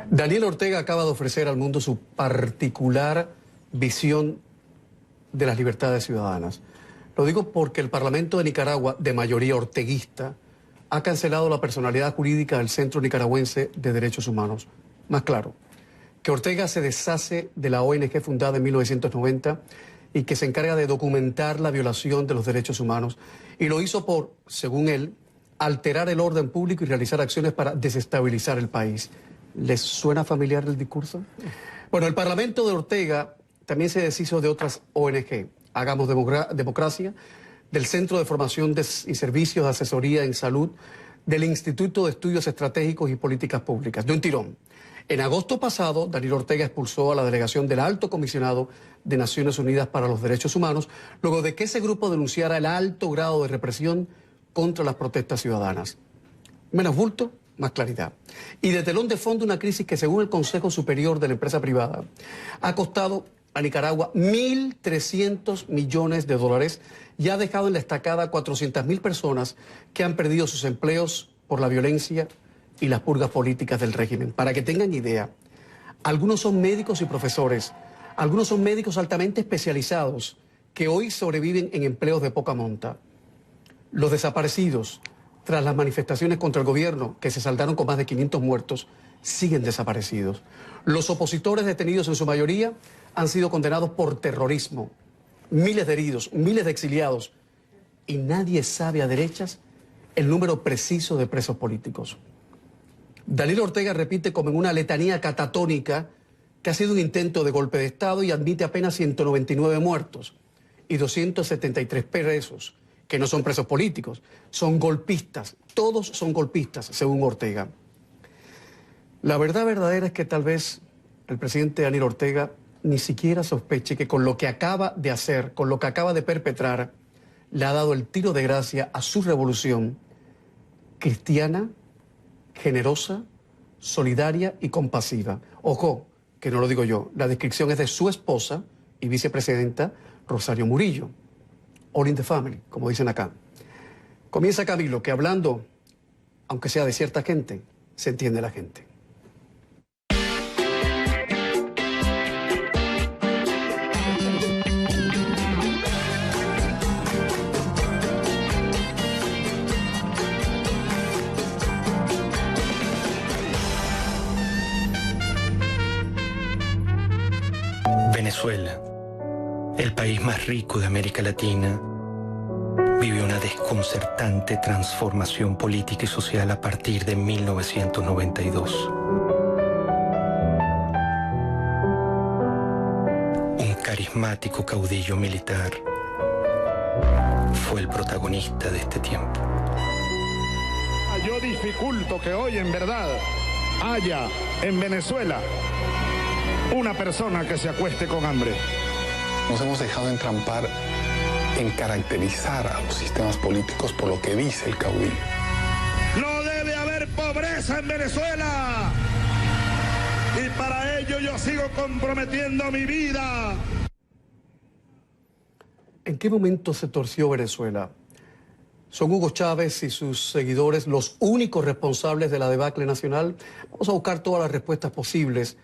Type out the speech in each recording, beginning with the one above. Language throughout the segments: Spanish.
Daniel Ortega acaba de ofrecer al mundo su particular visión de las libertades ciudadanas. Lo digo porque el Parlamento de Nicaragua, de mayoría orteguista, ha cancelado la personalidad jurídica del Centro Nicaragüense de Derechos Humanos. Más claro, que Ortega se deshace de la ONG fundada en 1990 y que se encarga de documentar la violación de los derechos humanos. Y lo hizo por, según él, alterar el orden público y realizar acciones para desestabilizar el país. ¿Les suena familiar el discurso? Bueno, el Parlamento de Ortega también se deshizo de otras ONG. Hagamos Democracia, del Centro de Formación y Servicios de Asesoría en Salud, del Instituto de Estudios Estratégicos y Políticas Públicas, de un tirón. En agosto pasado, Daniel Ortega expulsó a la delegación del Alto Comisionado de Naciones Unidas para los Derechos Humanos, luego de que ese grupo denunciara el alto grado de represión contra las protestas ciudadanas. Menos bulto, más claridad. Y de telón de fondo una crisis que, según el Consejo Superior de la Empresa Privada, ha costado a Nicaragua 1.300 millones de dólares y ha dejado en la estacada a 400.000 personas que han perdido sus empleos por la violencia y las purgas políticas del régimen. Para que tengan idea, algunos son médicos y profesores, algunos son médicos altamente especializados que hoy sobreviven en empleos de poca monta. Los desaparecidos, tras las manifestaciones contra el gobierno, que se saldaron con más de 500 muertos, siguen desaparecidos. Los opositores detenidos en su mayoría han sido condenados por terrorismo. Miles de heridos, miles de exiliados. Y nadie sabe a derechas el número preciso de presos políticos. Daniel Ortega repite como en una letanía catatónica que ha sido un intento de golpe de Estado y admite apenas 199 muertos y 273 presos, que no son presos políticos, son golpistas. Todos son golpistas, según Ortega. La verdad verdadera es que tal vez el presidente Daniel Ortega ni siquiera sospeche que con lo que acaba de hacer, con lo que acaba de perpetrar, le ha dado el tiro de gracia a su revolución cristiana, generosa, solidaria y compasiva. Ojo, que no lo digo yo, la descripción es de su esposa y vicepresidenta Rosario Murillo. All in the family, como dicen acá. Comienza Camilo, que hablando, aunque sea de cierta gente, se entiende la gente. Venezuela, el país más rico de América Latina, vivió una desconcertante transformación política y social a partir de 1992. Un carismático caudillo militar fue el protagonista de este tiempo. Yo dificulto que hoy en verdad haya en Venezuela una persona que se acueste con hambre. Nos hemos dejado entrampar en caracterizar a los sistemas políticos por lo que dice el caudillo. No debe haber pobreza en Venezuela. Y para ello yo sigo comprometiendo mi vida. ¿En qué momento se torció Venezuela? ¿Son Hugo Chávez y sus seguidores los únicos responsables de la debacle nacional? Vamos a buscar todas las respuestas posibles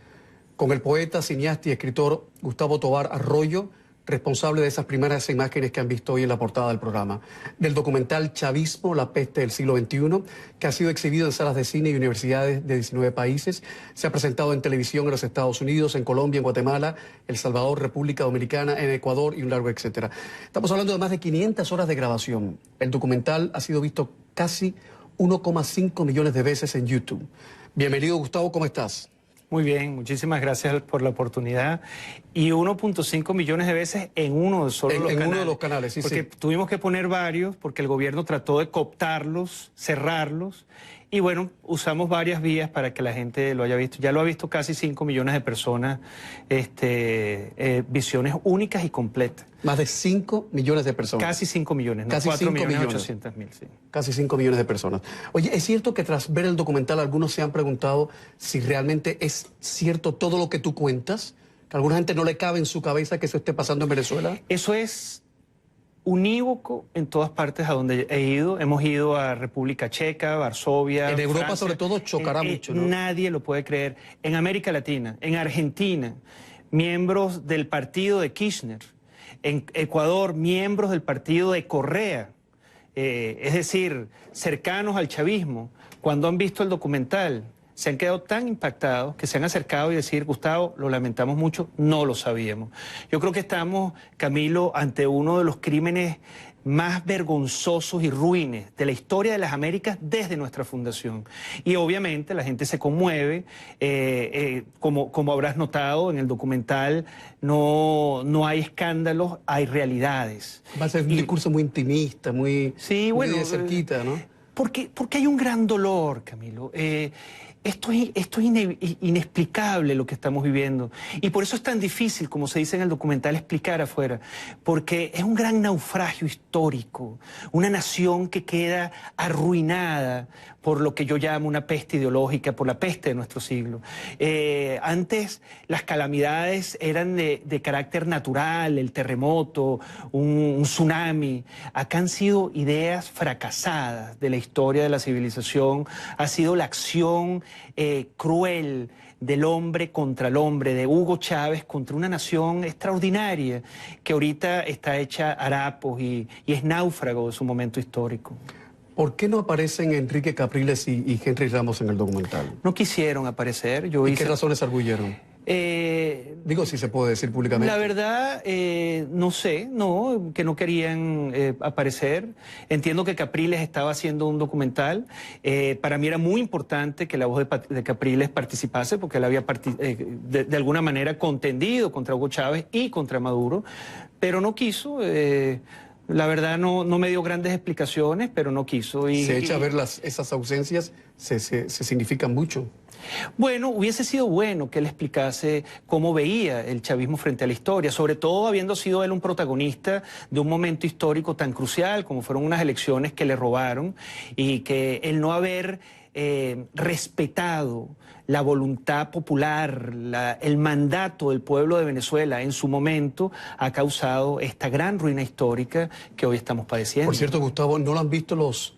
con el poeta, cineasta y escritor Gustavo Tovar Arroyo, responsable de esas primeras imágenes que han visto hoy en la portada del programa, del documental Chavismo, la peste del siglo XXI, que ha sido exhibido en salas de cine y universidades de 19 países, se ha presentado en televisión en los Estados Unidos, en Colombia, en Guatemala, El Salvador, República Dominicana, en Ecuador y un largo etcétera. Estamos hablando de más de 500 horas de grabación. El documental ha sido visto casi 1,5 millones de veces en YouTube. Bienvenido, Gustavo, ¿cómo estás? Muy bien, muchísimas gracias por la oportunidad. Y 1.5 millones de veces en uno solo en uno de los canales, sí, porque sí. Tuvimos que poner varios, porque el gobierno trató de cooptarlos, cerrarlos. Y bueno, usamos varias vías para que la gente lo haya visto. Ya lo ha visto casi 5 millones de personas, visiones únicas y completas. Más de 5 millones de personas. Casi 5 millones, no casi 4.800.000, sí. Casi 5 millones de personas. Oye, ¿es cierto que tras ver el documental algunos se han preguntado si realmente es cierto todo lo que tú cuentas? ¿Que a alguna gente no le cabe en su cabeza que eso esté pasando en Venezuela? Eso es unívoco en todas partes a donde he ido. Hemos ido a República Checa, Varsovia, En Europa, Francia. sobre todo, chocará mucho, ¿no? Nadie lo puede creer. En América Latina, en Argentina, miembros del partido de Kirchner. En Ecuador, miembros del partido de Correa. Es decir, cercanos al chavismo. Cuando han visto el documental, se han quedado tan impactados que se han acercado y decir, Gustavo, lo lamentamos mucho, no lo sabíamos. Yo creo que estamos, Camilo, ante uno de los crímenes más vergonzosos y ruines de la historia de las Américas desde nuestra fundación. Y obviamente la gente se conmueve, como habrás notado en el documental, no hay escándalos, hay realidades. Va a ser un discurso muy intimista, muy, sí, muy bueno, de cerquita, ¿no? Porque hay un gran dolor, Camilo. Esto es inexplicable lo que estamos viviendo. Y por eso es tan difícil, como se dice en el documental, explicar afuera. Porque es un gran naufragio histórico. Una nación que queda arruinada por lo que yo llamo una peste ideológica, por la peste de nuestro siglo. Antes las calamidades eran de carácter natural, el terremoto, un tsunami. Acá han sido ideas fracasadas de la historia de la civilización. Ha sido la acción cruel del hombre contra el hombre, de Hugo Chávez contra una nación extraordinaria que ahorita está hecha harapos y es náufrago de su momento histórico. ¿Por qué no aparecen Enrique Capriles y Henry Ramos en el documental? No quisieron aparecer. ¿Y qué razones arguyeron? Digo, si se puede decir públicamente. La verdad, no sé, que no querían aparecer. Entiendo que Capriles estaba haciendo un documental. Para mí era muy importante que la voz de Capriles participase, porque él había de alguna manera contendido contra Hugo Chávez y contra Maduro, pero no quiso. La verdad no me dio grandes explicaciones, pero no quiso. Se echa a ver esas ausencias, se significan mucho. Bueno, hubiese sido bueno que él explicase cómo veía el chavismo frente a la historia, sobre todo habiendo sido él un protagonista de un momento histórico tan crucial como fueron unas elecciones que le robaron, y que el no haber respetado la voluntad popular, el mandato del pueblo de Venezuela en su momento ha causado esta gran ruina histórica que hoy estamos padeciendo. Por cierto, Gustavo, ¿no lo han visto los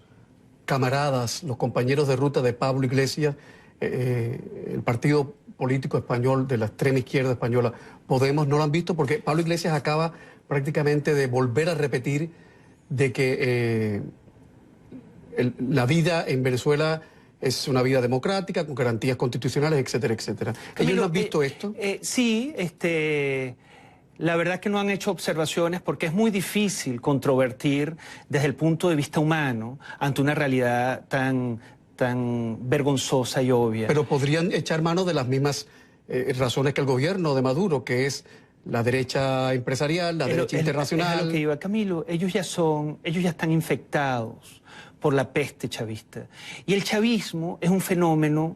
camaradas, los compañeros de ruta de Pablo Iglesias, el partido político español de la extrema izquierda española, Podemos? ¿No lo han visto? Porque Pablo Iglesias acaba prácticamente de volver a repetir de que la vida en Venezuela es una vida democrática, con garantías constitucionales, etcétera, etcétera. ¿Ellos no han visto esto? Sí, la verdad es que no han hecho observaciones porque es muy difícil controvertir desde el punto de vista humano ante una realidad tan vergonzosa y obvia. Pero podrían echar mano de las mismas razones que el gobierno de Maduro, que es la derecha empresarial, la derecha internacional. Es a lo que iba, Camilo. Ellos ya están infectados por la peste chavista. Y el chavismo es un fenómeno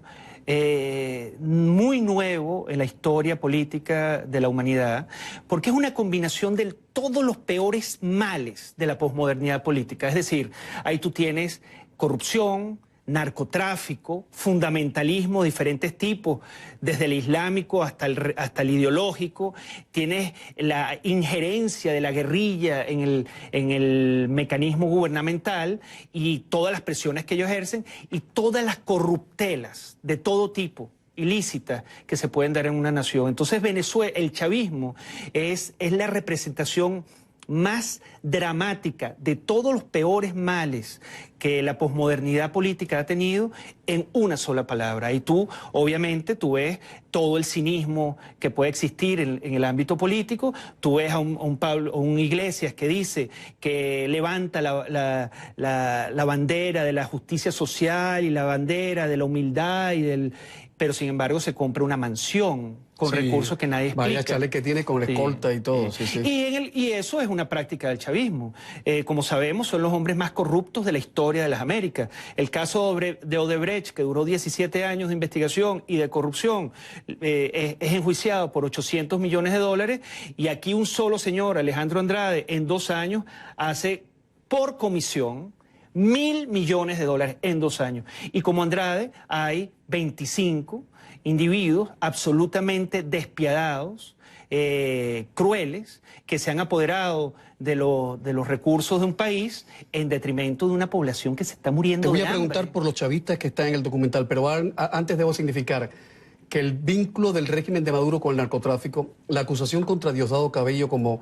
muy nuevo en la historia política de la humanidad, porque es una combinación de todos los peores males de la posmodernidad política. Es decir, ahí tú tienes corrupción, narcotráfico, fundamentalismo de diferentes tipos, desde el islámico hasta el ideológico. Tienes la injerencia de la guerrilla en el mecanismo gubernamental y todas las presiones que ellos ejercen y todas las corruptelas de todo tipo ilícitas que se pueden dar en una nación. Entonces Venezuela, el chavismo es la representación más dramática de todos los peores males que la posmodernidad política ha tenido en una sola palabra. Y obviamente, tú ves todo el cinismo que puede existir en el ámbito político. Tú ves a un Iglesias que dice que levanta la bandera de la justicia social y la bandera de la humildad pero sin embargo se compra una mansión con recursos que nadie explica. Vaya chale que tiene con la escolta y todo. Sí. Y eso es una práctica del chavismo. Como sabemos, son los hombres más corruptos de la historia de las Américas. El caso de Odebrecht, que duró 17 años de investigación y de corrupción, es enjuiciado por 800 millones de dólares, y aquí un solo señor, Alejandro Andrade, en 2 años hace por comisión 1.000 millones de dólares en 2 años. Y como Andrade hay 25 individuos absolutamente despiadados crueles que se han apoderado de los recursos de un país en detrimento de una población que se está muriendo de hambre. Te voy a preguntar por los chavistas que están en el documental, pero antes debo significar que el vínculo del régimen de Maduro con el narcotráfico, la acusación contra Diosdado Cabello como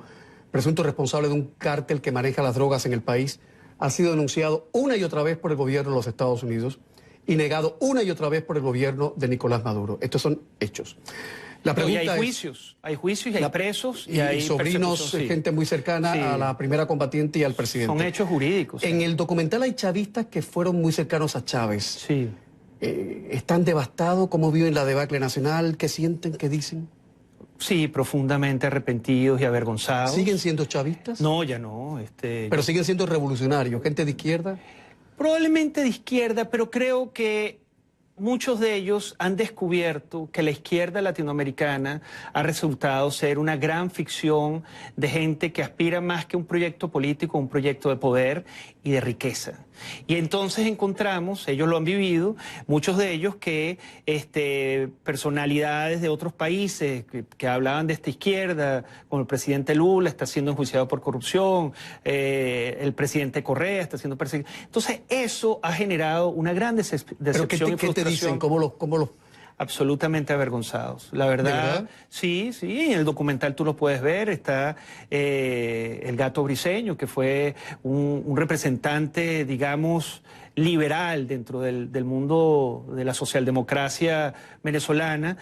presunto responsable de un cártel que maneja las drogas en el país, ha sido denunciado una y otra vez por el gobierno de los Estados Unidos y negado una y otra vez por el gobierno de Nicolás Maduro. Estos son hechos. La pregunta y hay juicios y hay presos y hay sobrinos, gente muy cercana a la primera combatiente y al presidente. Son hechos jurídicos. En el documental hay chavistas que fueron muy cercanos a Chávez. Sí. ¿Están devastados? ¿Cómo viven la debacle nacional? ¿Qué sienten? ¿Qué dicen? Sí, profundamente arrepentidos y avergonzados. ¿Siguen siendo chavistas? No, ya no. Pero siguen siendo revolucionarios, gente de izquierda. Probablemente de izquierda, pero creo que muchos de ellos han descubierto que la izquierda latinoamericana ha resultado ser una gran ficción de gente que aspira más que un proyecto político, un proyecto de poder y de riqueza. Y entonces encontramos, ellos lo han vivido, muchos de ellos que personalidades de otros países que hablaban de esta izquierda, como el presidente Lula está siendo enjuiciado por corrupción, el presidente Correa está siendo perseguido. Entonces eso ha generado una gran decepción y frustración. ¿Qué te dicen? ¿Cómo los... Absolutamente avergonzados. La verdad, ¿De verdad? Sí, en el documental tú lo puedes ver, está el Gato Briceño, que fue un representante, digamos, liberal dentro del mundo de la socialdemocracia venezolana,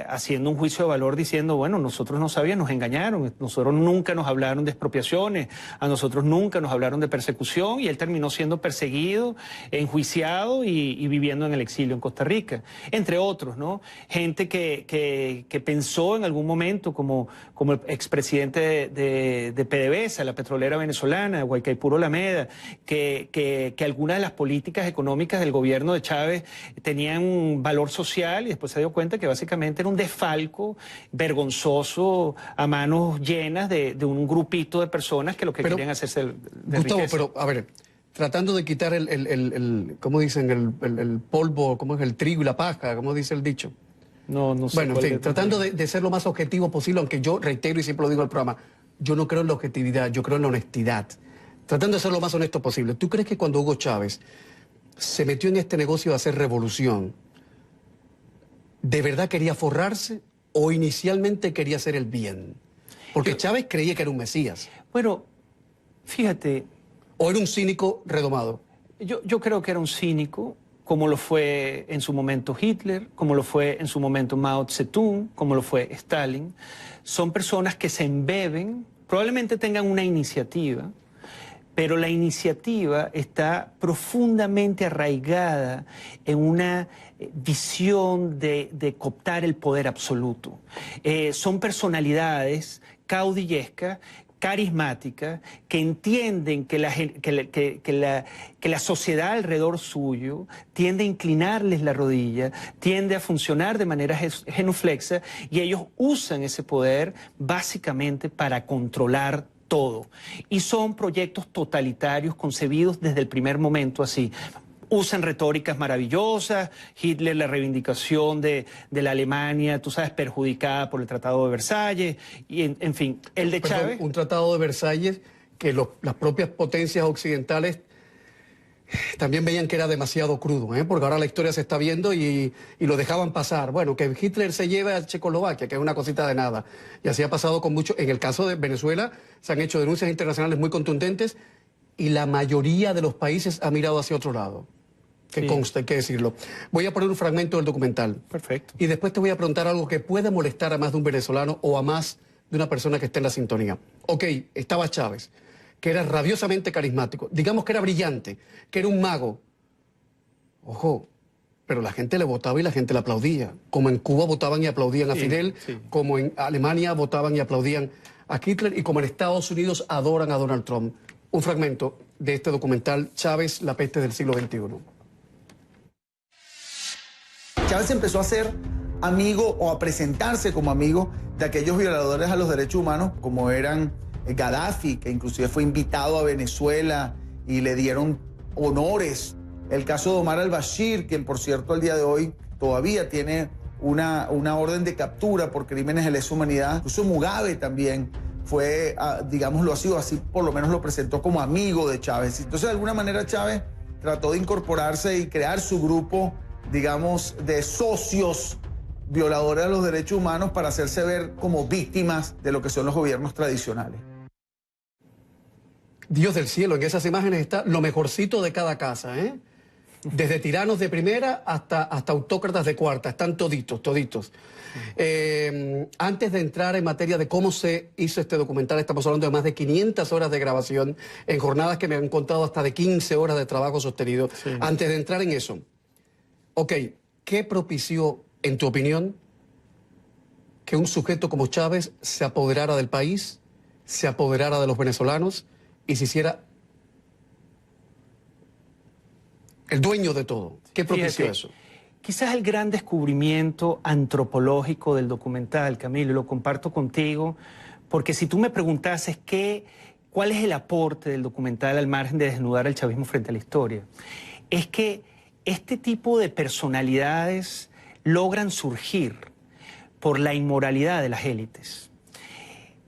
haciendo un juicio de valor diciendo, bueno, nosotros no sabíamos, nos engañaron, nosotros nunca nos hablaron de expropiaciones, a nosotros nunca nos hablaron de persecución, y él terminó siendo perseguido, enjuiciado y viviendo en el exilio en Costa Rica, entre otros, ¿no? Gente que pensó en algún momento, como el expresidente de PDVSA, la petrolera venezolana, Guaycaipuro Lameda, que algunas de las políticas económicas del gobierno de Chávez tenían un valor social, y después se dio cuenta que básicamente era un desfalco vergonzoso a manos llenas de un grupito de personas que lo que querían hacerse de Gustavo, riqueza. pero a ver, tratando de quitar ¿cómo dicen? El polvo, ¿cómo es? El trigo y la paja, ¿cómo dice el dicho? No sé. Bueno, en fin, tratando de ser lo más objetivo posible, aunque yo reitero y siempre lo digo al programa, yo no creo en la objetividad, yo creo en la honestidad. Tratando de ser lo más honesto posible. ¿Tú crees que cuando Hugo Chávez se metió en este negocio de hacer revolución, de verdad quería forrarse o inicialmente quería hacer el bien? Porque Chávez creía que era un mesías. Bueno, fíjate... ¿O era un cínico redomado? Yo creo que era un cínico, como lo fue en su momento Hitler, como lo fue en su momento Mao Zedong, como lo fue Stalin. Son personas que se embeben, probablemente tengan una iniciativa, pero la iniciativa está profundamente arraigada en una visión de cooptar el poder absoluto. Son personalidades caudillescas, carismáticas, que entienden que la sociedad alrededor suyo tiende a inclinarles la rodilla, tiende a funcionar de manera genuflexa, y ellos usan ese poder básicamente para controlar todo. Y son proyectos totalitarios concebidos desde el primer momento así. Usan retóricas maravillosas, Hitler, la reivindicación de la Alemania, tú sabes, perjudicada por el Tratado de Versalles, y en fin, el de Chávez... Un Tratado de Versalles que las propias potencias occidentales también veían que era demasiado crudo, porque ahora la historia se está viendo y lo dejaban pasar. Bueno, que Hitler se lleve a Checoslovaquia, que es una cosita de nada. Y así ha pasado con mucho. En el caso de Venezuela se han hecho denuncias internacionales muy contundentes y la mayoría de los países ha mirado hacia otro lado. Que consta, hay que decirlo. Voy a poner un fragmento del documental. Perfecto. Y después te voy a preguntar algo que puede molestar a más de un venezolano o a más de una persona que esté en la sintonía. Ok, estaba Chávez, que era rabiosamente carismático. Digamos que era brillante, que era un mago. Ojo, pero la gente le votaba y la gente le aplaudía. Como en Cuba votaban y aplaudían a Fidel, como en Alemania votaban y aplaudían a Hitler, y como en Estados Unidos adoran a Donald Trump. Un fragmento de este documental, Chávez, la peste del siglo XXI. Chávez empezó a ser amigo o a presentarse como amigo de aquellos violadores a los derechos humanos, como eran Gaddafi, que inclusive fue invitado a Venezuela y le dieron honores. El caso de Omar al-Bashir, quien por cierto al día de hoy todavía tiene una orden de captura por crímenes de lesa humanidad. Incluso Mugabe también fue, digámoslo así, por lo menos lo presentó como amigo de Chávez. Entonces, de alguna manera, Chávez trató de incorporarse y crear su grupo, digamos, de socios violadores de los derechos humanos para hacerse ver como víctimas de lo que son los gobiernos tradicionales. Dios del cielo, en esas imágenes está lo mejorcito de cada casa, ¿eh? Desde tiranos de primera hasta autócratas de cuarta, están toditos. Antes de entrar en materia de cómo se hizo este documental, estamos hablando de más de 500 horas de grabación, en jornadas que me han contado hasta de 15 horas de trabajo sostenido. Sí. Antes de entrar en eso, ok, ¿qué propició, en tu opinión, que un sujeto como Chávez se apoderara del país, se apoderara de los venezolanos y se hiciera el dueño de todo? ¿Qué propició eso? Quizás el gran descubrimiento antropológico del documental, Camilo, y lo comparto contigo, porque si tú me preguntases cuál es el aporte del documental al margen de desnudar el chavismo frente a la historia, es que este tipo de personalidades logran surgir por la inmoralidad de las élites,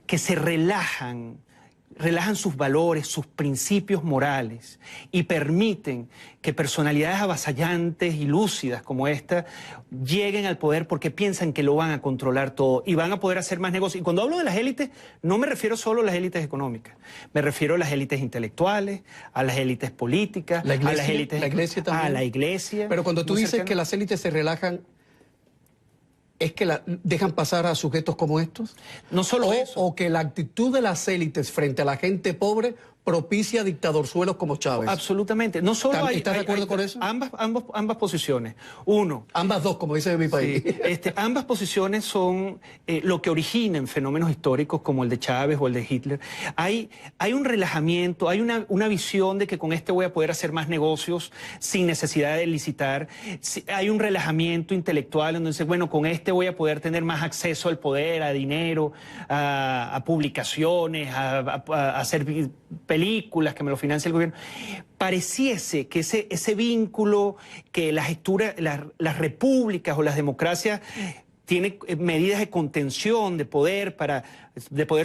que se relajan sus valores, sus principios morales y permiten que personalidades avasallantes y lúcidas como esta lleguen al poder porque piensan que lo van a controlar todo y van a poder hacer más negocios. Y cuando hablo de las élites, no me refiero solo a las élites económicas, me refiero a las élites intelectuales, a las élites políticas, la iglesia, a las élites... La iglesia también. A la iglesia. Pero cuando tú dices que las élites se relajan, ¿es que dejan pasar a sujetos como estos? No solo eso. O que la actitud de las élites frente a la gente pobre propicia dictadorzuelos como Chávez. Absolutamente. No solo ¿Estás de acuerdo con eso? Ambas posiciones. Uno. Ambas dos, como dice en mi país. Sí, ambas posiciones son lo que originan fenómenos históricos como el de Chávez o el de Hitler. Hay un relajamiento, hay una visión de que con este voy a poder hacer más negocios sin necesidad de licitar. Hay un relajamiento intelectual en donde dice, bueno, con este voy a poder tener más acceso al poder, a dinero, a publicaciones, a hacer películas que me lo financia el gobierno. Pareciese que ese vínculo que las repúblicas o las democracias tienen medidas de contención de poder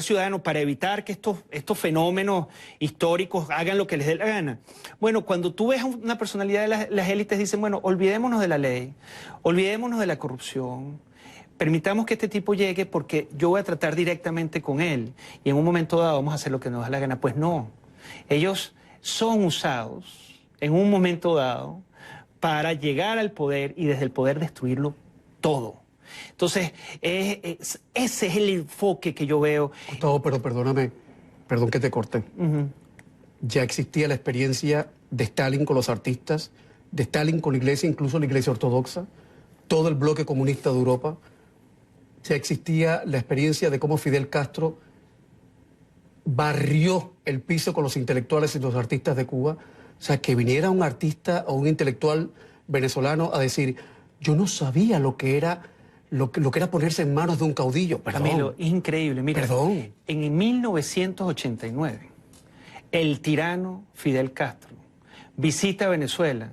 ciudadano para evitar que estos fenómenos históricos hagan lo que les dé la gana. Bueno, cuando tú ves a una personalidad de las élites, dicen, bueno, olvidémonos de la ley, olvidémonos de la corrupción, permitamos que este tipo llegue porque yo voy a tratar directamente con él y en un momento dado vamos a hacer lo que nos da la gana. Pues no, ellos son usados en un momento dado para llegar al poder y desde el poder destruirlo todo. Entonces, ese es el enfoque que yo veo. Gustavo, pero perdóname, perdón que te corté. Ya existía la experiencia de Stalin con los artistas, de Stalin con la iglesia, incluso la iglesia ortodoxa, todo el bloque comunista de Europa. Ya existía la experiencia de cómo Fidel Castro barrió el piso con los intelectuales y los artistas de Cuba. O sea, que viniera un artista o un intelectual venezolano a decir, yo no sabía lo que era ponerse en manos de un caudillo. Perdón. Camilo, es increíble. Mira, perdón. En 1989, el tirano Fidel Castro visita Venezuela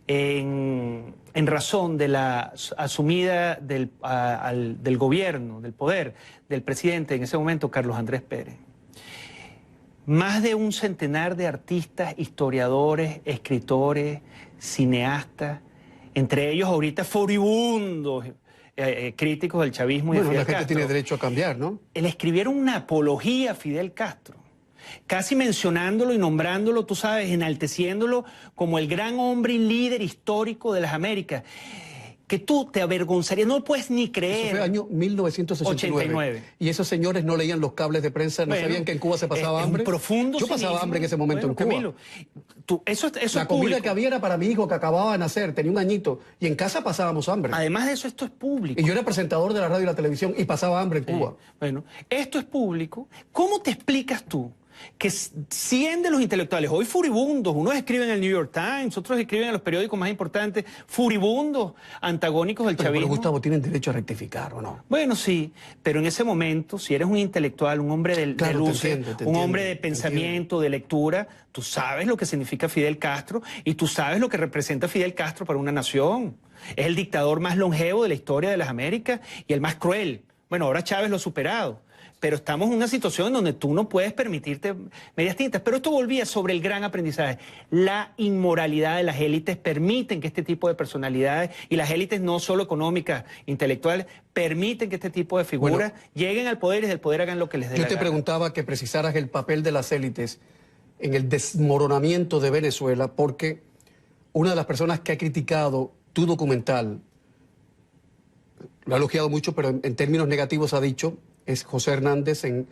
en razón de la asumida del gobierno, del poder, del presidente en ese momento, Carlos Andrés Pérez. Más de un centenar de artistas, historiadores, escritores, cineastas, entre ellos ahorita furibundos críticos del chavismo y de Fidel Castro. La gente tiene derecho a cambiar, ¿no? Le escribieron una apología a Fidel Castro, casi mencionándolo y nombrándolo, tú sabes, enalteciéndolo como el gran hombre y líder histórico de las Américas, que tú te avergonzarías, no lo puedes ni creer. Eso fue año 1989. Y esos señores no leían los cables de prensa, no sabían que en Cuba se pasaba hambre. Yo pasaba hambre en ese momento en Cuba. Camilo, eso la comida que había era para mi hijo que acababa de nacer, tenía un añito, y en casa pasábamos hambre. Además de eso, esto es público. Y yo era presentador de la radio y la televisión y pasaba hambre en Cuba. Bueno, esto es público. ¿Cómo te explicas tú que 100 de los intelectuales, hoy furibundos, unos escriben en el New York Times, otros escriben en los periódicos más importantes, furibundos, antagónicos del chavismo. Pero Gustavo, tienen derecho a rectificar, ¿o no? Bueno, sí, pero en ese momento, si eres un intelectual, un hombre de luces, un hombre de pensamiento, de lectura, tú sabes lo que significa Fidel Castro y tú sabes lo que representa Fidel Castro para una nación. Es el dictador más longevo de la historia de las Américas y el más cruel. Bueno, ahora Chávez lo ha superado. Pero estamos en una situación donde tú no puedes permitirte medias tintas. Pero esto volvía sobre el gran aprendizaje. La inmoralidad de las élites permiten que este tipo de personalidades, y las élites no solo económicas, intelectuales, permiten que este tipo de figuras lleguen al poder y desde el poder hagan lo que les dé la gana. Yo te preguntaba que precisaras el papel de las élites en el desmoronamiento de Venezuela, porque una de las personas que ha criticado tu documental, lo ha elogiado mucho, pero en términos negativos ha dicho, es José Hernández en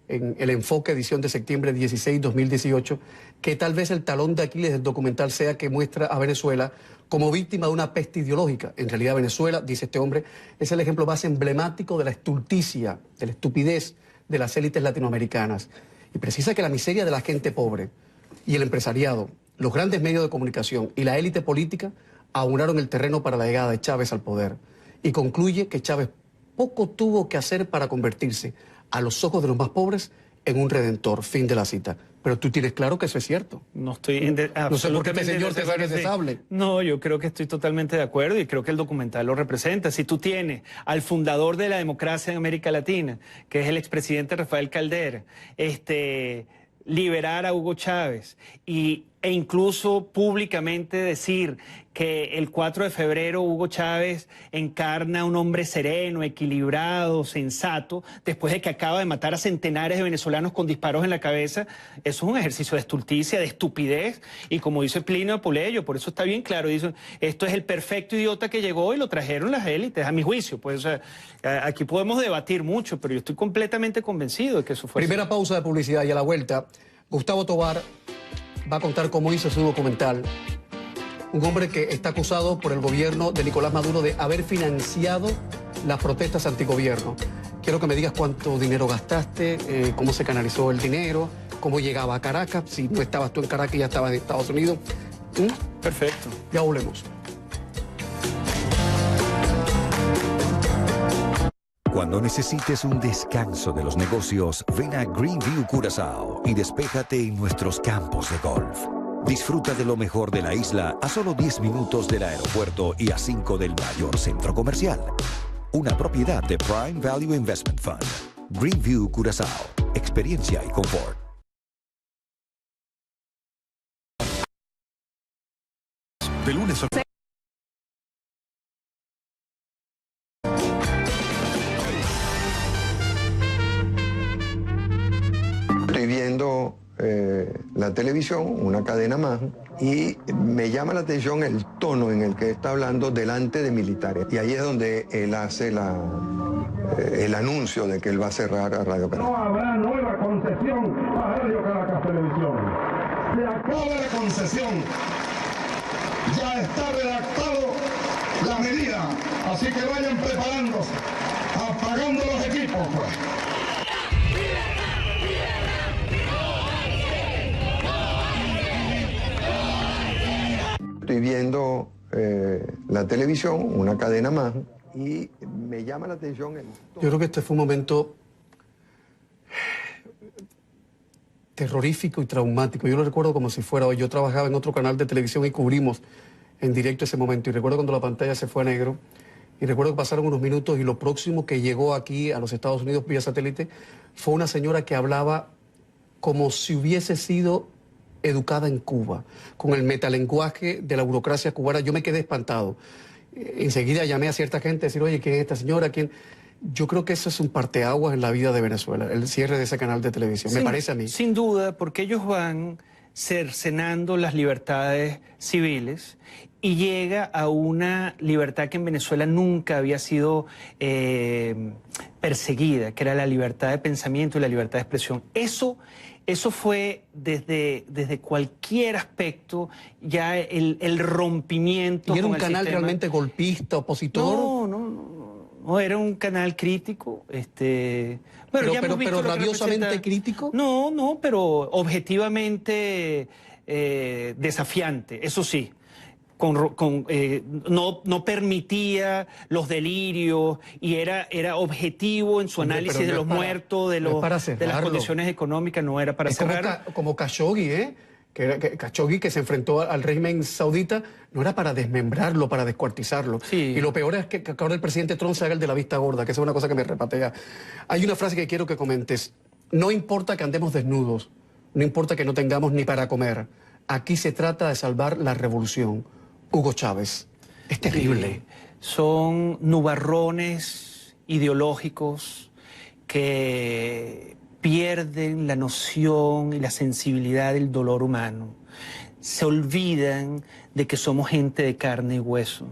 El Enfoque, edición de septiembre 16, 2018, que tal vez el talón de Aquiles del documental sea que muestra a Venezuela como víctima de una peste ideológica. En realidad Venezuela, dice este hombre, es el ejemplo más emblemático de la estulticia, de la estupidez de las élites latinoamericanas. Y precisa que la miseria de la gente pobre y el empresariado, los grandes medios de comunicación y la élite política aunaron el terreno para la llegada de Chávez al poder. Y concluye que Chávez poco tuvo que hacer para convertirse, a los ojos de los más pobres, en un redentor. Fin de la cita. Pero tú tienes claro que eso es cierto. No estoy no sé por qué este señor te saca ese sable. No, yo creo que estoy totalmente de acuerdo y creo que el documental lo representa. Si tú tienes al fundador de la democracia en América Latina, que es el expresidente Rafael Caldera, liberar a Hugo Chávez e incluso públicamente decir que el 4 de febrero Hugo Chávez encarna un hombre sereno, equilibrado, sensato, después de que acaba de matar a centenares de venezolanos con disparos en la cabeza, eso es un ejercicio de estulticia, de estupidez, y como dice Plinio Apuleyo, por eso está bien claro, dice, esto es el perfecto idiota que llegó y lo trajeron las élites, a mi juicio, pues o sea, aquí podemos debatir mucho, pero yo estoy completamente convencido de que eso fue Primera pausa de publicidad y a la vuelta, Gustavo Tobar va a contar cómo hizo su documental. Un hombre que está acusado por el gobierno de Nicolás Maduro de haber financiado las protestas antigobierno. Quiero que me digas cuánto dinero gastaste, cómo se canalizó el dinero, cómo llegaba a Caracas, si no estabas tú en Caracas y ya estabas en Estados Unidos. Perfecto. Ya volvemos. Cuando necesites un descanso de los negocios, ven a Greenview Curazao y despéjate en nuestros campos de golf. Disfruta de lo mejor de la isla a solo 10 minutos del aeropuerto y a 5 del mayor centro comercial. Una propiedad de Prime Value Investment Fund. Greenview Curazao. Experiencia y confort. De lunes a... Estoy viendo la televisión, una cadena más, y me llama la atención el tono en el que está hablando delante de militares. Y ahí es donde él hace el anuncio de que él va a cerrar a Radio Caracas. No habrá nueva concesión a Radio Caracas Televisión. Se acaba la concesión. Ya está redactado la medida. Así que vayan preparándose, apagando los equipos, pues. Estoy viendo la televisión, una cadena más, y me llama la atención el tono. Yo creo que este fue un momento terrorífico y traumático. Yo lo recuerdo como si fuera hoy. Yo trabajaba en otro canal de televisión y cubrimos en directo ese momento. Y recuerdo cuando la pantalla se fue a negro. Y recuerdo que pasaron unos minutos y lo próximo que llegó aquí a los Estados Unidos vía satélite fue una señora que hablaba como si hubiese sido educada en Cuba, con el metalenguaje de la burocracia cubana. Yo me quedé espantado. Enseguida llamé a cierta gente a decir, oye, ¿quién es esta señora? ¿Quién? Yo creo que eso es un parteaguas en la vida de Venezuela, el cierre de ese canal de televisión, me parece a mí. Sin duda, porque ellos van cercenando las libertades civiles y llega a una libertad que en Venezuela nunca había sido perseguida, que era la libertad de pensamiento y la libertad de expresión. Eso fue desde cualquier aspecto ya el rompimiento. ¿Y era un con el canal sistema. realmente golpista, opositor? No. No, era un canal crítico. Bueno, pero rabiosamente crítico. No, pero objetivamente desafiante, eso sí. No permitía los delirios y era objetivo en su análisis de los muertos, de las condiciones económicas, no era para cerrar. Como Khashoggi, Khashoggi, que se enfrentó al régimen saudita, no era para desmembrarlo, para descuartizarlo. Sí. Y lo peor es que ahora el presidente Trump se haga el de la vista gorda, que esa es una cosa que me repatea. Hay una frase que quiero que comentes. No importa que andemos desnudos, no importa que no tengamos ni para comer. Aquí se trata de salvar la revolución. Hugo Chávez. Es terrible. Son nubarrones ideológicos que pierden la noción y la sensibilidad del dolor humano. Se olvidan de que somos gente de carne y hueso.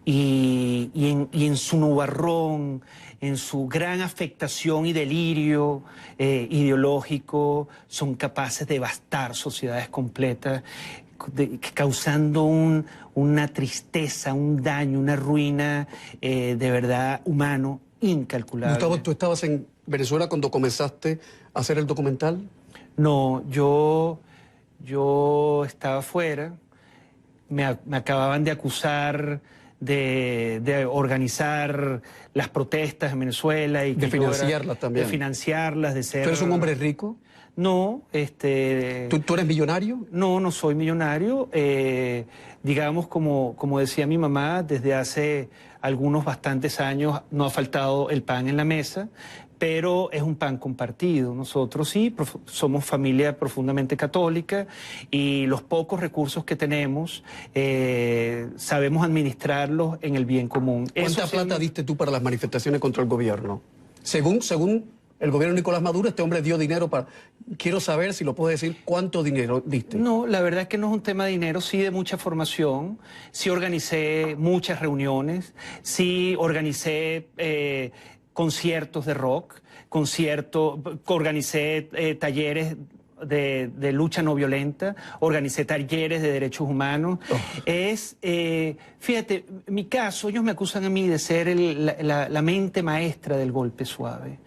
Y en su nubarrón, en su gran afectación y delirio ideológico, son capaces de devastar sociedades completas, causando una tristeza, un daño, una ruina de verdad humano incalculable. Gustavo, ¿tú estabas en Venezuela cuando comenzaste a hacer el documental? No, yo estaba afuera, me acababan de acusar de organizar las protestas en Venezuela y de financiarlas también. De financiarlas, de ser... ¿Tú eres un hombre rico? No, ¿Tú eres millonario? No, no soy millonario. Digamos, como decía mi mamá, desde hace algunos bastantes años no ha faltado el pan en la mesa, pero es un pan compartido. Nosotros sí somos familia profundamente católica y los pocos recursos que tenemos sabemos administrarlos en el bien común. ¿Cuánta plata diste tú para las manifestaciones contra el gobierno? Según el gobierno de Nicolás Maduro, este hombre dio dinero para... Quiero saber si lo puedes decir, ¿cuánto dinero diste? No, la verdad es que no es un tema de dinero, sí de mucha formación, sí organicé muchas reuniones, sí organicé conciertos de rock, organicé talleres de lucha no violenta, organicé talleres de derechos humanos. Fíjate, en mi caso, ellos me acusan a mí de ser la mente maestra del golpe suave.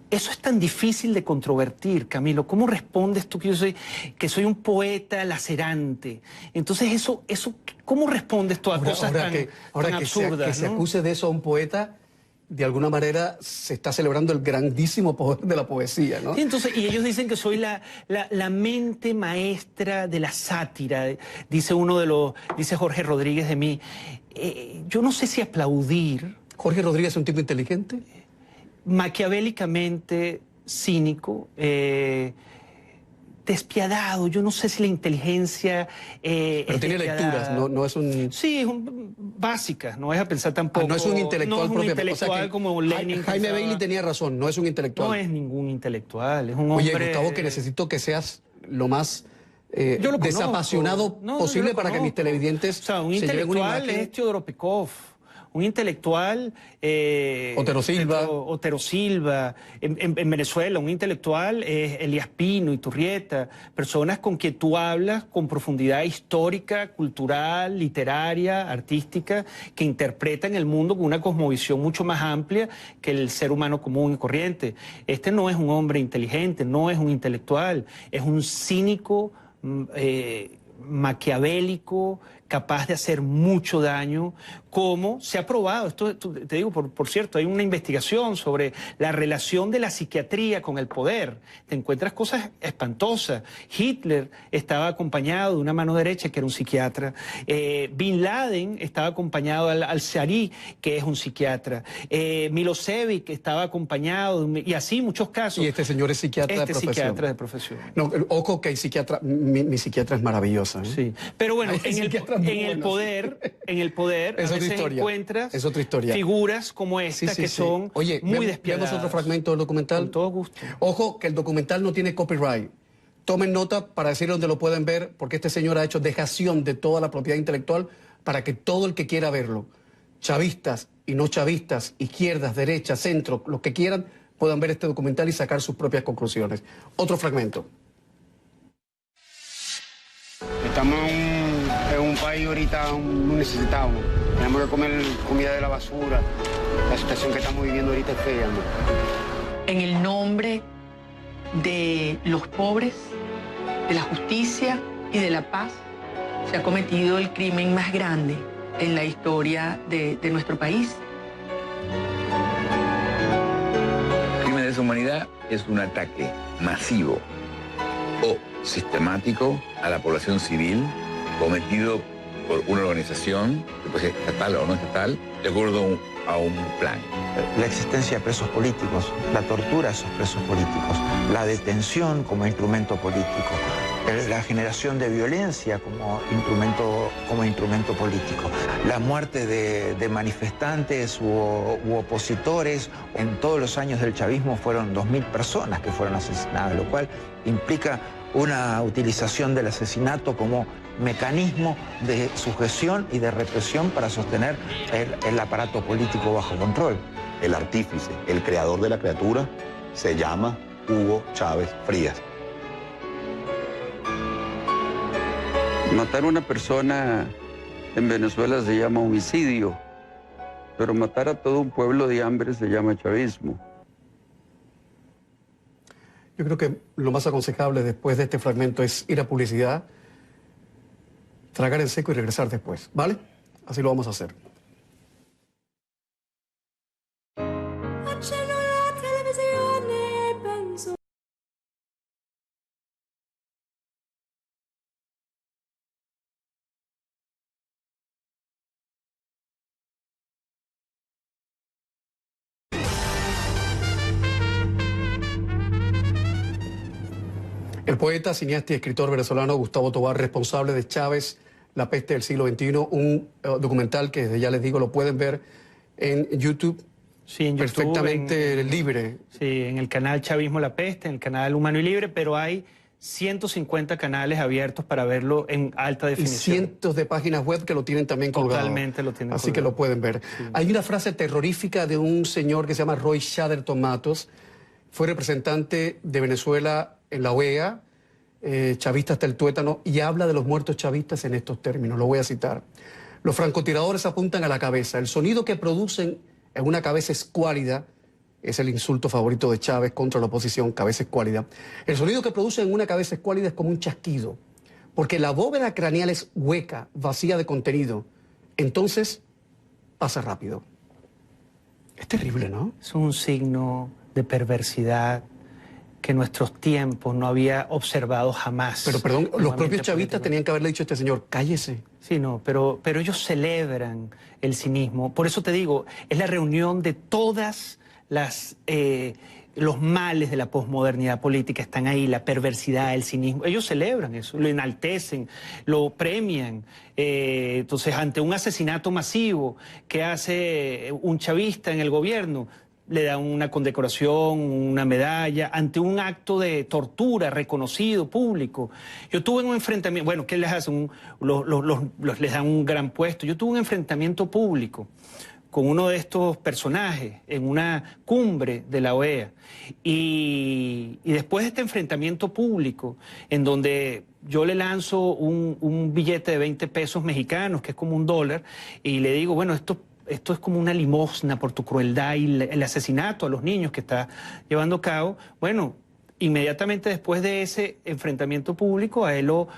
Eso es tan difícil de controvertir, Camilo. ¿Cómo respondes tú que soy un poeta lacerante? Entonces, eso ¿cómo respondes tú a cosas tan absurdas? Que se acuse de eso a un poeta, de alguna manera se está celebrando el grandísimo poder de la poesía, ¿no? Sí, entonces, y ellos dicen que soy la mente maestra de la sátira, dice dice Jorge Rodríguez de mí. Yo no sé si aplaudir. ¿Jorge Rodríguez es un tipo inteligente? Maquiavélicamente cínico, despiadado. Yo no sé si la inteligencia pero tiene lecturas, no es un... Sí, básicas, no es a pensar tampoco... no es un intelectual propio. Intelectual, o sea, como Lenin. Jaime Bailey tenía razón, no es un intelectual. No es ningún intelectual, es un hombre... Oye, Gustavo, que necesito que seas lo más desapasionado posible para que mis televidentes... O sea, un intelectual es Teodoro Pekov. Un intelectual... Otero Silva. En Venezuela, un intelectual es Elías Pino, Iturrieta. Personas con quien tú hablas con profundidad histórica, cultural, literaria, artística, que interpretan el mundo con una cosmovisión mucho más amplia que el ser humano común y corriente. Este no es un hombre inteligente, no es un intelectual, es un cínico maquiavélico, capaz de hacer mucho daño, como se ha probado. Esto te digo, por cierto, hay una investigación sobre la relación de la psiquiatría con el poder. Te encuentras cosas espantosas. Hitler estaba acompañado de una mano derecha, que era un psiquiatra. Bin Laden estaba acompañado al-Shari, que es un psiquiatra. Milosevic estaba acompañado, y así muchos casos. Y este señor es psiquiatra de profesión. Psiquiatra de profesión. No, ojo que hay psiquiatra, mi psiquiatra es maravillosa. Sí, pero bueno, en el poder es a veces encuentras figuras como esta que son muy despiadadas. ¿Vemos otro fragmento del documental? Con todo gusto. Ojo que el documental no tiene copyright. Tomen nota para decir donde lo pueden ver, porque este señor ha hecho dejación de toda la propiedad intelectual para que todo el que quiera verlo, chavistas y no chavistas, izquierdas, derechas, centro, los que quieran, puedan ver este documental y sacar sus propias conclusiones. Otro fragmento. Estamos en un país ahorita muy necesitado. Tenemos que comer comida de la basura. La situación que estamos viviendo ahorita es fea, ¿no? En el nombre de los pobres, de la justicia y de la paz, se ha cometido el crimen más grande en la historia de nuestro país. El crimen de lesa humanidad es un ataque masivo o sistemático a la población civil cometido por una organización, que puede ser estatal o no estatal, de acuerdo a un plan. La existencia de presos políticos, la tortura a esos presos políticos, la detención como instrumento político, la generación de violencia como instrumento político, la muerte de manifestantes u opositores. En todos los años del chavismo fueron 2.000 personas que fueron asesinadas, lo cual implica una utilización del asesinato como mecanismo de sujeción y de represión para sostener el aparato político bajo control. El artífice, el creador de la criatura, se llama Hugo Chávez Frías. Matar a una persona en Venezuela se llama homicidio, pero matar a todo un pueblo de hambre se llama chavismo. Yo creo que lo más aconsejable después de este fragmento es ir a publicidad, tragar en seco y regresar después, ¿vale? Así lo vamos a hacer. El poeta, cineasta y escritor venezolano Gustavo Tobar, responsable de Chávez, La peste del siglo XXI, un documental que desde ya les digo lo pueden ver en YouTube. Sí, en YouTube, perfectamente libre. Sí, en el canal Chavismo La Peste, en el canal Humano y Libre, pero hay 150 canales abiertos para verlo en alta definición. Y cientos de páginas web que lo tienen también colgado. Totalmente lo tienen Así colgado. que lo pueden ver. Sí. Hay una frase terrorífica de un señor que se llama Roy Chatterton Matos. Fue representante de Venezuela en la OEA, chavista hasta el tuétano, y habla de los muertos chavistas en estos términos. Lo voy a citar. Los francotiradores apuntan a la cabeza. El sonido que producen en una cabeza escuálida es el insulto favorito de Chávez contra la oposición, cabeza escuálida. El sonido que producen en una cabeza escuálida es como un chasquido, porque la bóveda craneal es hueca, vacía de contenido. Entonces, pasa rápido. Es terrible, ¿no? Es un signo de perversidad que en nuestros tiempos no había observado jamás. Pero perdón, los propios chavistas tenían que haberle dicho a este señor, cállese. Sí, no, pero ellos celebran el cinismo. Por eso te digo, es la reunión de todas los males de la posmodernidad política. Están ahí, la perversidad, el cinismo. Ellos celebran eso, lo enaltecen, lo premian. Entonces, ante un asesinato masivo que hace un chavista en el gobierno, le dan una condecoración, una medalla, ante un acto de tortura reconocido, público. Yo tuve un enfrentamiento, bueno, ¿qué les hacen? Les dan un gran puesto. Yo tuve un enfrentamiento público con uno de estos personajes en una cumbre de la OEA. Y después de este enfrentamiento público, en donde yo le lanzo un billete de 20 pesos mexicanos, que es como $1, y le digo, bueno, esto es como una limosna por tu crueldad y el asesinato a los niños que está llevando a cabo. Bueno, inmediatamente después de ese enfrentamiento público, a él lo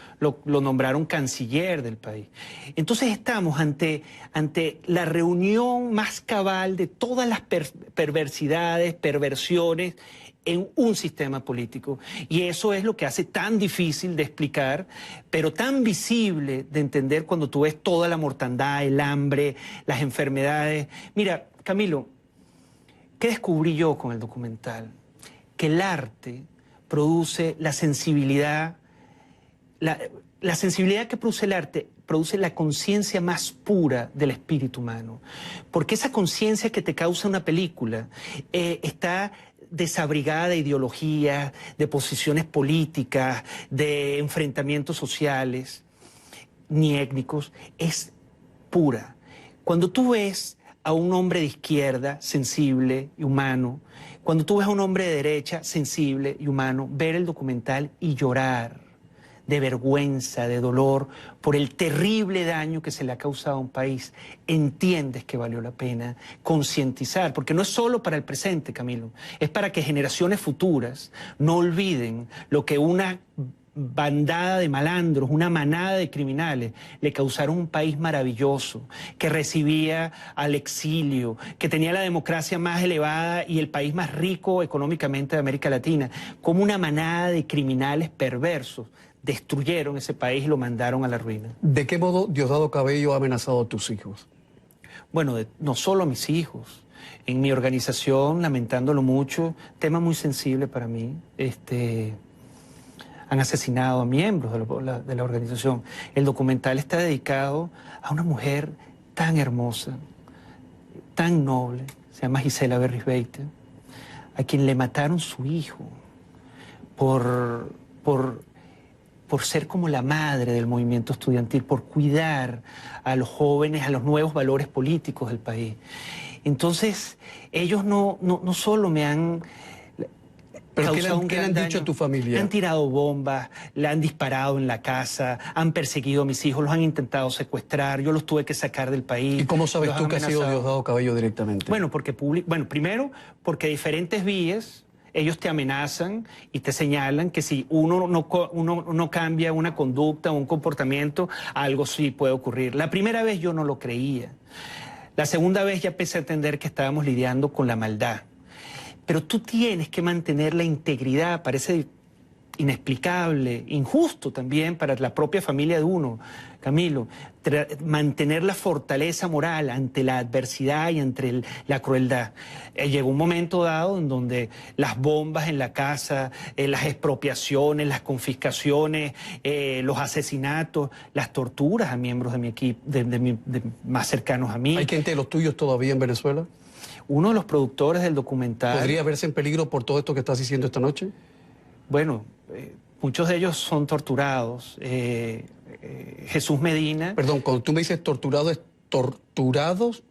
nombraron canciller del país. Entonces estamos ante la reunión más cabal de todas las perversidades, perversiones en un sistema político. Y eso es lo que hace tan difícil de explicar, pero tan visible de entender cuando tú ves toda la mortandad, el hambre, las enfermedades. Mira, Camilo, ¿qué descubrí yo con el documental? Que el arte produce la sensibilidad, la sensibilidad que produce el arte produce la conciencia más pura del espíritu humano. Porque esa conciencia que te causa una película está desabrigada de ideologías, de posiciones políticas, de enfrentamientos sociales, ni étnicos, es pura. Cuando tú ves a un hombre de izquierda, sensible y humano, cuando tú ves a un hombre de derecha, sensible y humano, ver el documental y llorar de vergüenza, de dolor, por el terrible daño que se le ha causado a un país, entiendes que valió la pena concientizar, porque no es solo para el presente, Camilo, es para que generaciones futuras no olviden lo que una bandada de malandros, una manada de criminales, le causaron un país maravilloso, que recibía al exilio, que tenía la democracia más elevada y el país más rico económicamente de América Latina. Como una manada de criminales perversos destruyeron ese país y lo mandaron a la ruina. ¿De qué modo Diosdado Cabello ha amenazado a tus hijos? Bueno, no solo a mis hijos. En mi organización, lamentándolo mucho, tema muy sensible para mí, han asesinado a miembros de la organización. El documental está dedicado a una mujer tan hermosa, tan noble, se llama Gisela Berrisbeite, a quien le mataron su hijo por ser como la madre del movimiento estudiantil, por cuidar a los jóvenes, a los nuevos valores políticos del país. Entonces, ellos no solo me han... ¿Pero qué le han dicho a tu familia? Le han tirado bombas, le han disparado en la casa, han perseguido a mis hijos, los han intentado secuestrar, yo los tuve que sacar del país. ¿Y cómo sabes tú que ha sido Diosdado Cabello directamente? Bueno, primero, porque diferentes vías ellos te amenazan y te señalan que si uno no cambia una conducta o un comportamiento, algo sí puede ocurrir. La primera vez yo no lo creía. La segunda vez ya empecé a entender que estábamos lidiando con la maldad. Pero tú tienes que mantener la integridad, parece inexplicable, injusto también para la propia familia de uno, Camilo, mantener la fortaleza moral ante la adversidad y ante la crueldad. Llegó un momento dado en donde las bombas en la casa, las expropiaciones, las confiscaciones, los asesinatos, las torturas a miembros de mi equipo, más cercanos a mí. ¿Hay gente de los tuyos todavía en Venezuela? Uno de los productores del documental... ¿Podría verse en peligro por todo esto que estás diciendo esta noche? Bueno, muchos de ellos son torturados. Jesús Medina... Perdón, cuando tú me dices torturados, ¿es torturados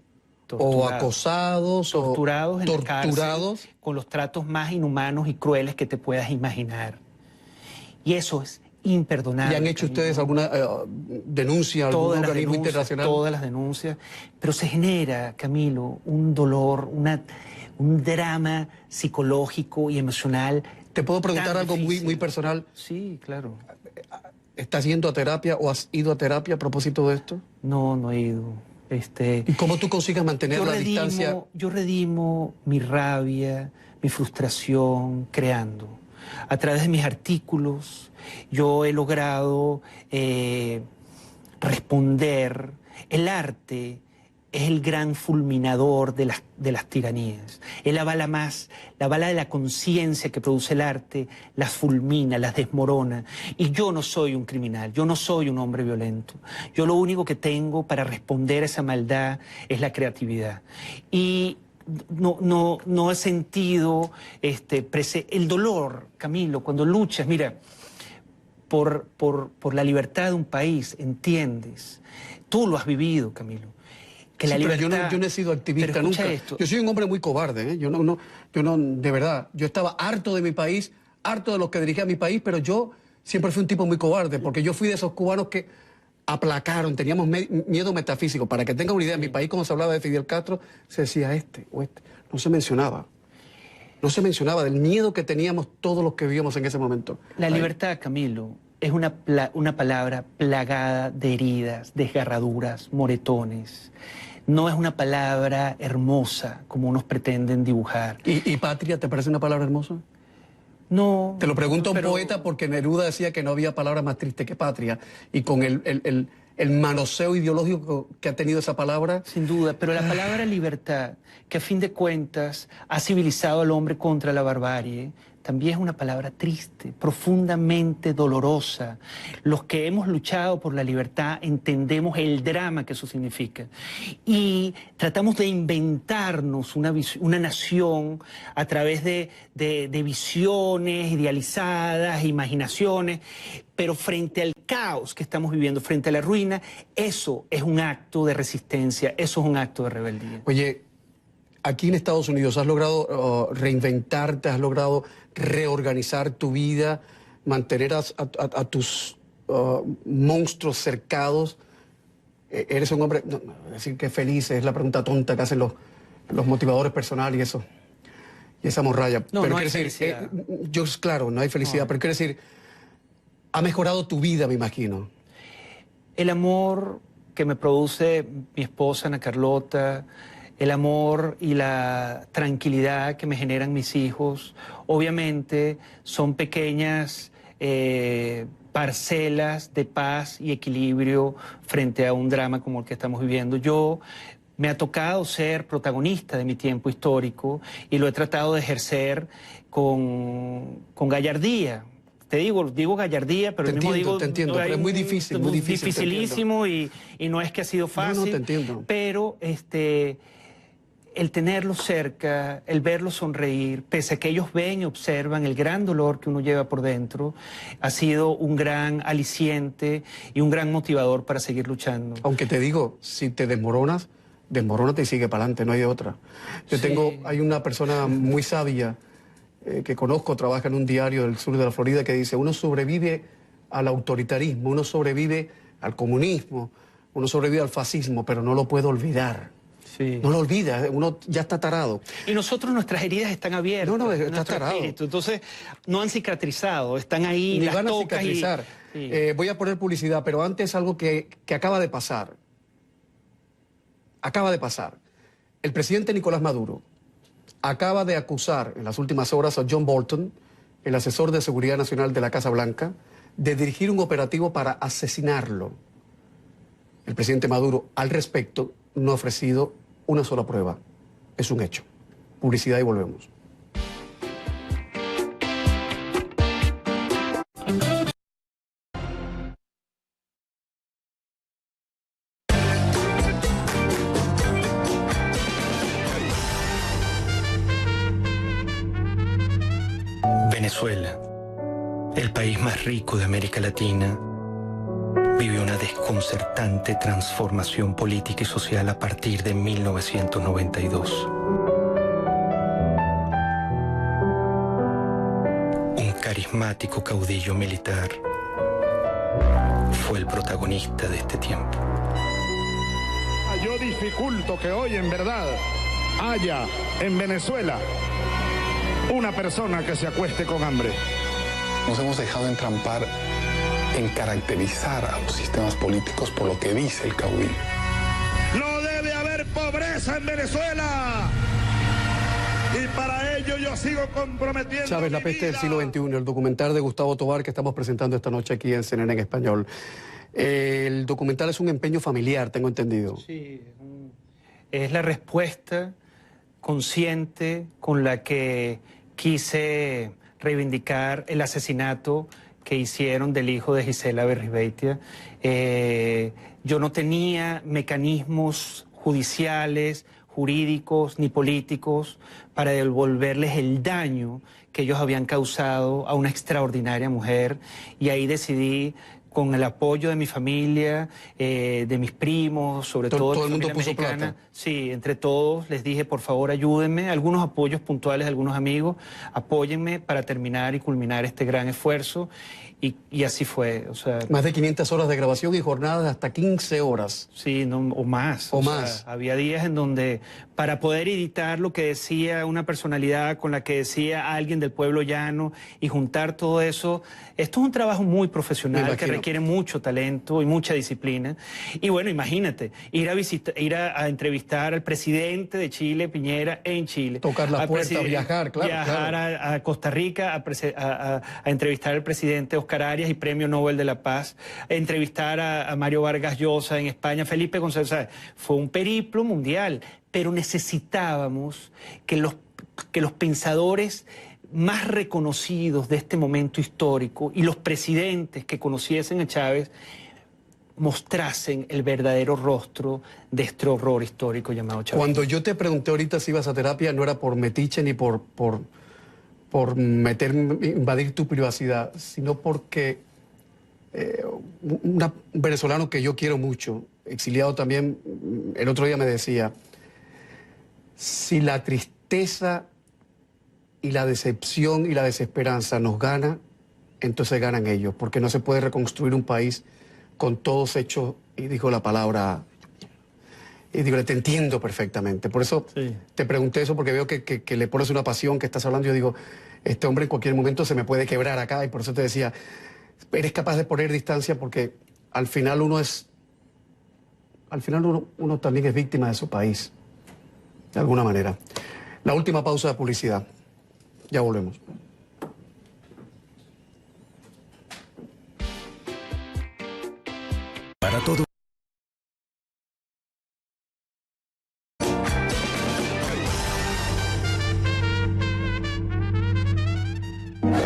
o acosados? Torturados o en la cárcel, con los tratos más inhumanos y crueles que te puedas imaginar. Y eso es imperdonable. ¿Y han hecho ustedes alguna denuncia, algún organismo internacional? Todas las denuncias, pero se genera, Camilo, un dolor, un drama psicológico y emocional. ¿Te puedo preguntar algo muy personal? Sí, claro. ¿Estás yendo a terapia o has ido a terapia a propósito de esto? No, no he ido. ¿Y cómo tú consigues mantener la distancia? Yo redimo mi rabia, mi frustración creando. A través de mis artículos yo he logrado responder. El arte es el gran fulminador de las tiranías. Es la bala de la conciencia que produce el arte, las fulmina, las desmorona. Y yo no soy un criminal, yo no soy un hombre violento. Yo lo único que tengo para responder a esa maldad es la creatividad. Y no he sentido el dolor, Camilo, cuando luchas, mira, por la libertad de un país, entiendes. Tú lo has vivido, Camilo. Que la libertad... Pero yo no he sido activista nunca. Yo soy un hombre muy cobarde, ¿eh? Yo no, de verdad, yo estaba harto de mi país, harto de los que dirigía mi país, pero yo siempre fui un tipo muy cobarde, porque yo fui de esos cubanos que aplacaron, teníamos miedo metafísico. Para que tengan una idea, en mi país, cuando se hablaba de Fidel Castro, se decía este o este. No se mencionaba. No se mencionaba del miedo que teníamos todos los que vivíamos en ese momento. La libertad, Camilo, es una palabra plagada de heridas, desgarraduras, moretones. No es una palabra hermosa, como unos pretenden dibujar. ¿Y patria te parece una palabra hermosa? No. Te lo pregunto a un poeta porque Neruda decía que no había palabra más triste que patria. Y con el manoseo ideológico que ha tenido esa palabra... Sin duda, pero la palabra libertad, que a fin de cuentas ha civilizado al hombre contra la barbarie, también es una palabra triste, profundamente dolorosa. Los que hemos luchado por la libertad entendemos el drama que eso significa. Y tratamos de inventarnos una nación a través de visiones idealizadas, imaginaciones, pero frente al caos que estamos viviendo, frente a la ruina, eso es un acto de resistencia, eso es un acto de rebeldía. Oye, aquí en Estados Unidos has logrado reinventarte, has logrado reorganizar tu vida, mantener a tus monstruos cercados. Eres un hombre, no, decir que feliz es la pregunta tonta que hacen los motivadores personales y eso. Y esa morralla. No, pero no hay decir, felicidad. claro, no hay felicidad, pero quiero decir, ha mejorado tu vida, me imagino. El amor que me produce mi esposa Ana Carlota, el amor y la tranquilidad que me generan mis hijos, obviamente son pequeñas parcelas de paz y equilibrio frente a un drama como el que estamos viviendo. Me ha tocado ser protagonista de mi tiempo histórico y lo he tratado de ejercer con gallardía. Te digo gallardía, pero Te entiendo, pero es muy difícil, muy difícil. Dificilísimo y no es que ha sido fácil. No, te entiendo. Pero el tenerlos cerca, el verlos sonreír, pese a que ellos ven y observan el gran dolor que uno lleva por dentro, ha sido un gran aliciente y un gran motivador para seguir luchando. Aunque te digo, si te desmoronas, desmorónate y sigue para adelante, no hay de otra. Hay una persona muy sabia que conozco, trabaja en un diario del sur de la Florida, que dice, uno sobrevive al autoritarismo, uno sobrevive al comunismo, uno sobrevive al fascismo, pero no lo puede olvidar. Sí. No lo olvida, uno ya está tarado. Y nosotros, nuestras heridas están abiertas. No, está tarado. Espíritu. Entonces, no han cicatrizado, están ahí, ni las van a tocas cicatrizar. Sí. Voy a poner publicidad, pero antes algo que acaba de pasar. Acaba de pasar. El presidente Nicolás Maduro acaba de acusar en las últimas horas a John Bolton, el asesor de seguridad nacional de la Casa Blanca, de dirigir un operativo para asesinarlo. El presidente Maduro, al respecto, no ha ofrecido una sola prueba. Es un hecho. Publicidad y volvemos. Venezuela, el país más rico de América Latina, vivió una desconcertante transformación política y social a partir de 1992. Un carismático caudillo militar fue el protagonista de este tiempo. Yo dificulto que hoy en verdad haya en Venezuela una persona que se acueste con hambre. Nos hemos dejado entrampar en caracterizar a los sistemas políticos por lo que dice el caudillo. No debe haber pobreza en Venezuela. Y para ello yo sigo comprometiendo. Chávez, la peste del siglo XXI, el documental de Gustavo Tobar que estamos presentando esta noche aquí en CNN en español. El documental es un empeño familiar, tengo entendido. Sí, es la respuesta consciente con la que quise reivindicar el asesinato que hicieron del hijo de Gisela Berrizbeitia. Yo no tenía mecanismos judiciales, jurídicos ni políticos para devolverles el daño que ellos habían causado a una extraordinaria mujer, y ahí decidí, con el apoyo de mi familia, de mis primos, sobre todo el de mundo familia puso mexicana. plata. Sí, entre todos les dije, por favor, ayúdenme, algunos apoyos puntuales, algunos amigos, apóyenme para terminar y culminar este gran esfuerzo, y así fue. O sea, Más de 500 horas de grabación y jornadas de hasta 15 horas. Sí, no, o más. O sea, había días en donde, para poder editar lo que decía una personalidad con la que decía alguien del pueblo llano y juntar todo eso, esto es un trabajo muy profesional que requiere mucho talento y mucha disciplina. Y bueno, imagínate, ir a entrevistar al presidente de Chile, Piñera, en Chile. Tocar la puerta, viajar, claro. Viajar a Costa Rica a entrevistar al presidente Oscar Arias y Premio Nobel de la Paz, entrevistar a Mario Vargas Llosa en España, Felipe González. ¿Sabes? Fue un periplo mundial, pero necesitábamos que los pensadores más reconocidos de este momento histórico y los presidentes que conociesen a Chávez mostrasen el verdadero rostro de este horror histórico llamado Chávez. Cuando yo te pregunté ahorita si ibas a terapia, no era por metiche ni por invadir tu privacidad, sino porque un venezolano que yo quiero mucho, exiliado también, el otro día me decía, si la tristeza y la decepción y la desesperanza nos gana, entonces ganan ellos, porque no se puede reconstruir un país con todos hechos, y digo la palabra, y digo, te entiendo perfectamente. Por eso te pregunté eso, porque veo que le pones una pasión, que estás hablando. Yo digo, este hombre en cualquier momento se me puede quebrar acá, y por eso te decía, eres capaz de poner distancia, porque al final uno también es víctima de su país, de alguna manera. La última pausa de publicidad. Ya volvemos. Para todo.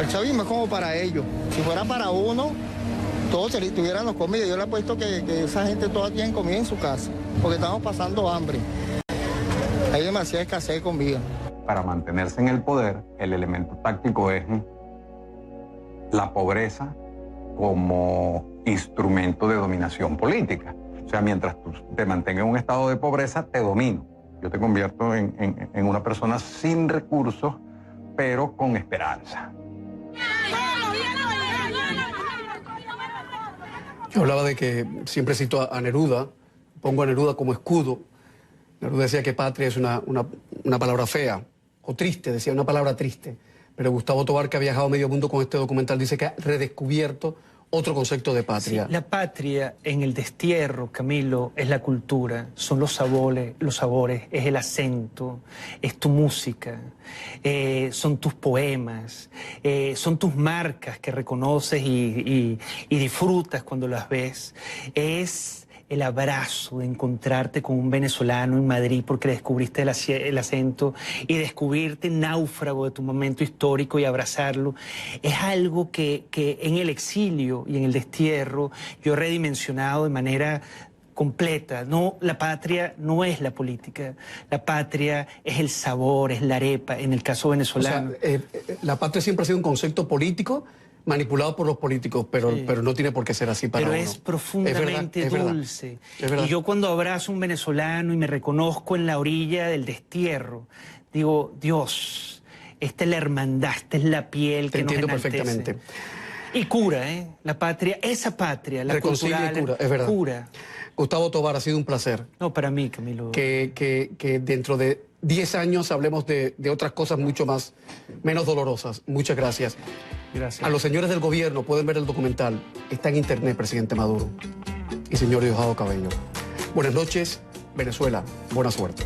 El chavismo es como para ellos. Si fuera para uno, todos tuviéramos comida. Yo le apuesto que esa gente toda tiene comida en su casa, porque estamos pasando hambre. Hay demasiada escasez de comida. Para mantenerse en el poder, el elemento táctico es la pobreza como instrumento de dominación política. O sea, mientras tú te mantengas en un estado de pobreza, te domino. Yo te convierto en una persona sin recursos, pero con esperanza. Yo hablaba de que siempre cito a Neruda, pongo a Neruda como escudo. Neruda decía que patria es una palabra fea, o triste, decía una palabra triste. Pero Gustavo Tobar, que ha viajado a medio mundo con este documental, dice que ha redescubierto otro concepto de patria. Sí, la patria en el destierro, Camilo, es la cultura, son los sabores, es el acento, es tu música, son tus poemas, son tus marcas que reconoces y disfrutas cuando las ves. Es el abrazo de encontrarte con un venezolano en Madrid porque descubriste el acento y descubrirte náufrago de tu momento histórico y abrazarlo. Es algo que en el exilio y en el destierro yo he redimensionado de manera completa. No, la patria no es la política. La patria es el sabor, es la arepa, en el caso venezolano. O sea, la patria siempre ha sido un concepto político manipulado por los políticos, pero no tiene por qué ser así para uno. Pero es profundamente dulce. Es verdad. Y yo cuando abrazo a un venezolano y me reconozco en la orilla del destierro, digo, Dios, esta es la hermandad, esta es la piel que nos enaltece. Te entiendo perfectamente. Y cura, la patria, esa patria, la reconcilia y cura, es verdad. Cura. Gustavo Tobar, ha sido un placer. No, para mí, Camilo. Que dentro de 10 años hablemos de otras cosas mucho menos dolorosas. Muchas gracias. Gracias. A los señores del gobierno pueden ver el documental. Está en internet, presidente Maduro y señor Diosdado Cabello. Buenas noches, Venezuela. Buena suerte.